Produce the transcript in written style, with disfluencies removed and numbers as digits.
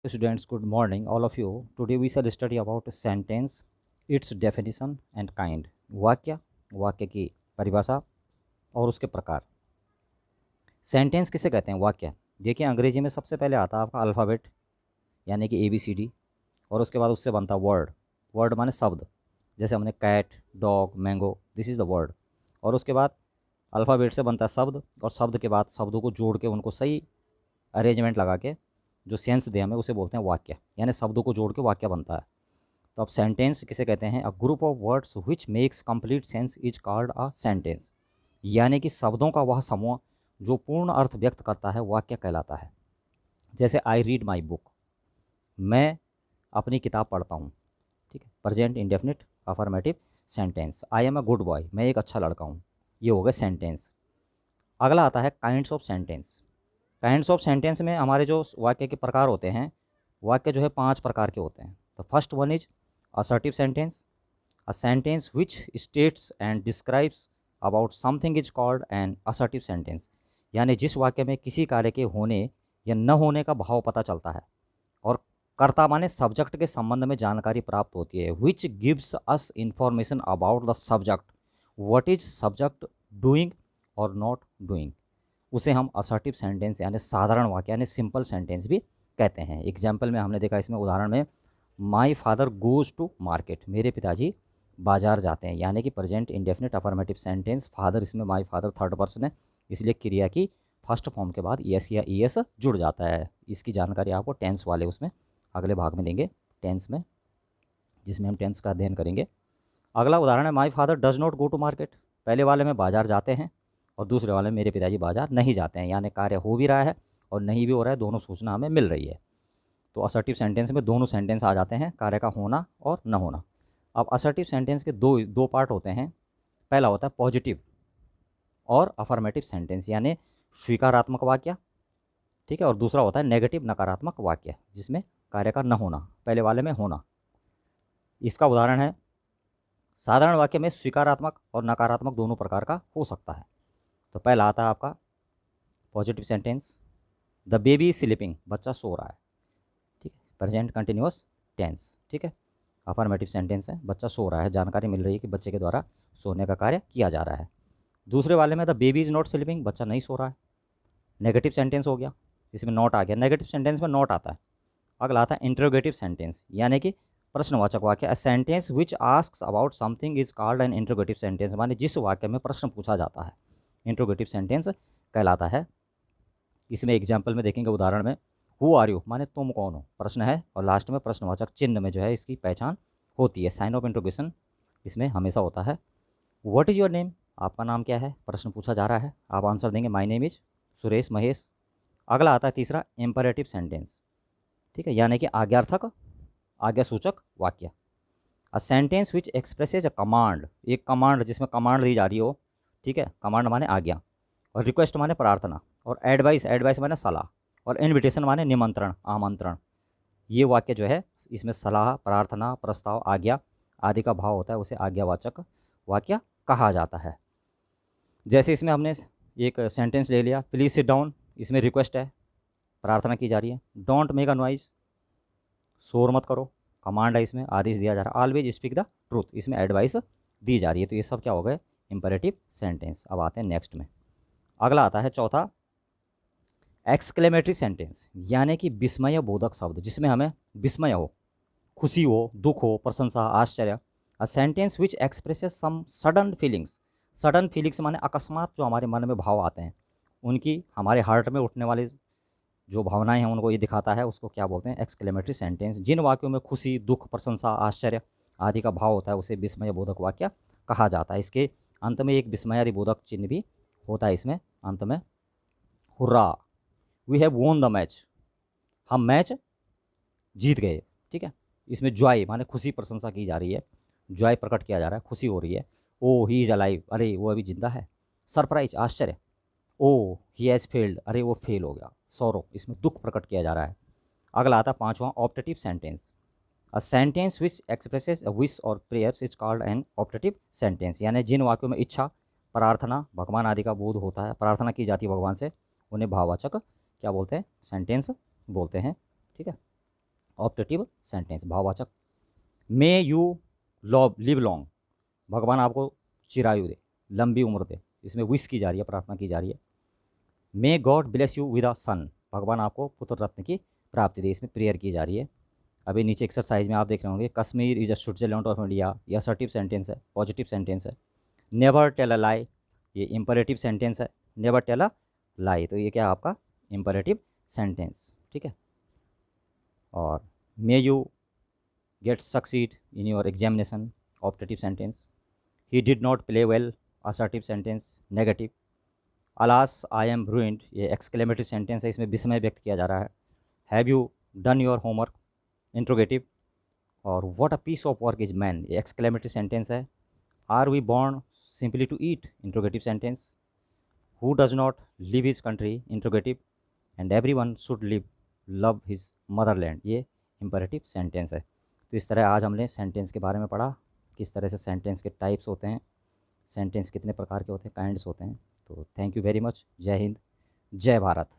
Students, good morning, all of you. Today we shall study about sentence, its definition and kind. वाक्य, वाक्य की परिभाषा और उसके प्रकार। सेंटेंस किसे कहते हैं? वाक्य। देखिए, अंग्रेजी में सबसे पहले आता है आपका अल्फ़ाबेट, यानी कि ABCD, और उसके बाद उससे बनता वर्ड। वर्ड माने शब्द, जैसे हमने cat, dog, mango, this is the word. और उसके बाद अल्फ़ाबेट से बनता है शब्द, और शब्द के बाद शब्दों को जोड़ के उनको सही अरेंजमेंट लगा के जो सेंस दे हमें, उसे बोलते हैं वाक्य, यानी शब्दों को जोड़ के वाक्य बनता है। तो अब सेंटेंस किसे कहते हैं? A group of words which makes complete sense is called a sentence, यानी कि शब्दों का वह समूह जो पूर्ण अर्थ व्यक्त करता है, वाक्य कहलाता है। जैसे आई रीड माई बुक, मैं अपनी किताब पढ़ता हूँ, ठीक है, present indefinite affirmative sentence. I am a good boy, मैं एक अच्छा लड़का हूँ, ये हो गए सेंटेंस। अगला आता है kinds of sentence. Kinds of sentence में हमारे जो वाक्य के प्रकार होते हैं, वाक्य जो है 5 प्रकार के होते हैं। तो first one is assertive sentence. A sentence which states and describes about something is called N assertive sentence, यानी जिस वाक्य में किसी कार्य के होने या न होने का भाव पता चलता है और कर्ता माने सब्जेक्ट के संबंध में जानकारी प्राप्त होती है। Which gives us information about the subject, what is subject doing और नॉट डूइंग, उसे हम असर्टिव सेंटेंस यानी साधारण वाक्य यानी सिंपल सेंटेंस भी कहते हैं। एग्जाम्पल में हमने देखा इसमें उदाहरण में, my father goes to market, मेरे पिताजी बाजार जाते हैं, यानी कि present indefinite affirmative sentence. Father, इसमें माई फादर थर्ड पर्सन है, इसलिए क्रिया की फर्स्ट फॉर्म के बाद एस या ES जुड़ जाता है। इसकी जानकारी आपको टेंस वाले उसमें अगले भाग में देंगे, टेंस में, जिसमें हम टेंस का अध्ययन करेंगे। अगला उदाहरण है, my father does not go to market, पहले वाले में बाजार जाते हैं और दूसरे वाले में मेरे पिताजी बाजार नहीं जाते हैं, यानी कार्य हो भी रहा है और नहीं भी हो रहा है, दोनों सूचना हमें मिल रही है। तो असर्टिव सेंटेंस में दोनों सेंटेंस आ जाते हैं, कार्य का होना और न होना। अब असर्टिव सेंटेंस के दो पार्ट होते हैं। पहला होता है पॉजिटिव और अफर्मेटिव सेंटेंस, यानी स्वीकारात्मक वाक्य, ठीक है, और दूसरा होता है नेगेटिव नकारात्मक वाक्य, जिसमें कार्य का न होना, पहले वाले में होना। इसका उदाहरण है, साधारण वाक्य में स्वीकारात्मक और नकारात्मक दोनों प्रकार का हो सकता है। तो पहला आता है आपका positive sentence, the baby is sleeping, बच्चा सो रहा है, ठीक है, प्रेजेंट कंटिन्यूअस टेंस, ठीक है, अफर्मेटिव सेंटेंस है, बच्चा सो रहा है, जानकारी मिल रही है कि बच्चे के द्वारा सोने का कार्य किया जा रहा है। दूसरे वाले में the baby is not sleeping, बच्चा नहीं सो रहा है, नेगेटिव सेंटेंस हो गया, इसमें नॉट आ गया, नेगेटिव सेंटेंस में नॉट आता है। अगला आता है इंट्रोगेटिव सेंटेंस, यानी कि प्रश्नवाचक वाक्य। अ sentence which asks about something is called N interrogative sentence, माने जिस वाक्य में प्रश्न पूछा जाता है, इंट्रोगेटिव सेंटेंस कहलाता है। इसमें एग्जाम्पल में देखेंगे, उदाहरण में, हु आर यू, माने तुम कौन हो, प्रश्न है, और लास्ट में प्रश्नवाचक चिन्ह में जो है इसकी पहचान होती है, साइन ऑफ इंट्रोगेशन इसमें हमेशा होता है। व्हाट इज़ योर नेम, आपका नाम क्या है, प्रश्न पूछा जा रहा है, आप आंसर देंगे my name is Suresh Mahesh. अगला आता है तीसरा इम्परेटिव सेंटेंस, ठीक है, यानी कि आज्ञार्थक, आज्ञा सूचक वाक्य। अ sentence which expresses a command, एक कमांड जिसमें कमांड दी जा रही हो, ठीक है, कमांड माने आज्ञा, और रिक्वेस्ट माने प्रार्थना, और एडवाइस, एडवाइस माने सलाह, और इनविटेशन माने निमंत्रण, आमंत्रण। ये वाक्य जो है, इसमें सलाह, प्रार्थना, प्रस्ताव, आज्ञा आदि का भाव होता है, उसे आज्ञावाचक वाक्य कहा जाता है। जैसे इसमें हमने एक सेंटेंस ले लिया, प्लीज़ सिट डाउन, इसमें रिक्वेस्ट है, प्रार्थना की जा रही है। डोंट मेक अ नॉइज, शोर मत करो, कमांड है, इसमें आदेश दिया जा रहा है। ऑलवेज स्पीक द ट्रूथ, इसमें एडवाइस दी जा रही है। तो ये सब क्या हो गए? Imperative sentence. अब आते हैं नेक्स्ट में, अगला आता है चौथा एक्सक्लेमेटरी सेंटेंस, यानी कि विस्मय बोधक शब्द, जिसमें हमें विस्मय हो, खुशी हो, दुख हो, प्रशंसा, आश्चर्य। A sentence which expresses some sudden feelings, sudden feelings माने अकस्मात जो हमारे मन में भाव आते हैं, उनकी हमारे हार्ट में उठने वाली जो भावनाएं हैं उनको ये दिखाता है, उसको क्या बोलते हैं? Exclamatory sentence. जिन वाक्यों में खुशी, दुख, प्रशंसा, आश्चर्य आदि का भाव होता है, उसे विस्मय बोधक वाक्य कहा जाता है। इसके अंत में एक विस्मयादि बोधक चिन्ह भी होता है, इसमें अंत में, hurrah, we have won the match, हम मैच जीत गए, ठीक है। इसमें जॉय माने खुशी, प्रशंसा की जा रही है, जॉय प्रकट किया जा रहा है, खुशी हो रही है। ओ ही इज़ अलाइव, अरे वो अभी जिंदा है। सरप्राइज, आश्चर्य, ओ ही हैज़ फेल्ड, अरे वो फेल हो गया। सौरो, इसमें दुख प्रकट किया जा रहा है। अगला आता है पांचवा optative sentence. A sentence which expresses a wish or prayers is called an optative sentence, यानी जिन वाक्यों में इच्छा, प्रार्थना, भगवान आदि का बोध होता है, प्रार्थना की जाती है भगवान से, उन्हें भाववाचक क्या बोलते हैं? सेंटेंस बोलते हैं, ठीक है। ऑप्टेटिव सेंटेंस भाववाचक। मे यू लिव लॉन्ग, भगवान आपको चिरायु दे, लंबी उम्र दे, इसमें विश की जा रही है, प्रार्थना की जा रही है। May God bless you with a son, भगवान आपको पुत्र रत्न की प्राप्ति दे, इसमें प्रेयर की जा रही है। अभी नीचे एक्सरसाइज में आप देख रहे होंगे, Kashmir is a Switzerland of India, ये असर्टिव सेंटेंस है, पॉजिटिव सेंटेंस है। नेवर टेल अ लाई, ये इंपरेटिव सेंटेंस है। नेवर टेल अ लाई, तो ये क्या है आपका इंपरेटिव सेंटेंस, ठीक है। और may you get succeed in your examination, optative sentence. He did not play well, assertive sentence, negative. Alas I am ruined, ये एक्सक्लेमेटरी सेंटेंस है, इसमें विस्मय व्यक्त किया जा रहा है। Have you done your homework, interrogative. और what a piece of work is man, ये एक्सक्लेमेटरी सेंटेंस है। Are we born simply to eat, interrogative sentence. Who does not live his country, interrogative. And every one should live love his Motherland, ये imperative sentence है। तो इस तरह आज हमने sentence के बारे में पढ़ा, किस तरह से सेंटेंस के टाइप्स होते हैं, सेंटेंस कितने प्रकार के होते हैं, काइंड्स होते हैं। तो थैंक यू वेरी मच। जय हिंद, जय भारत।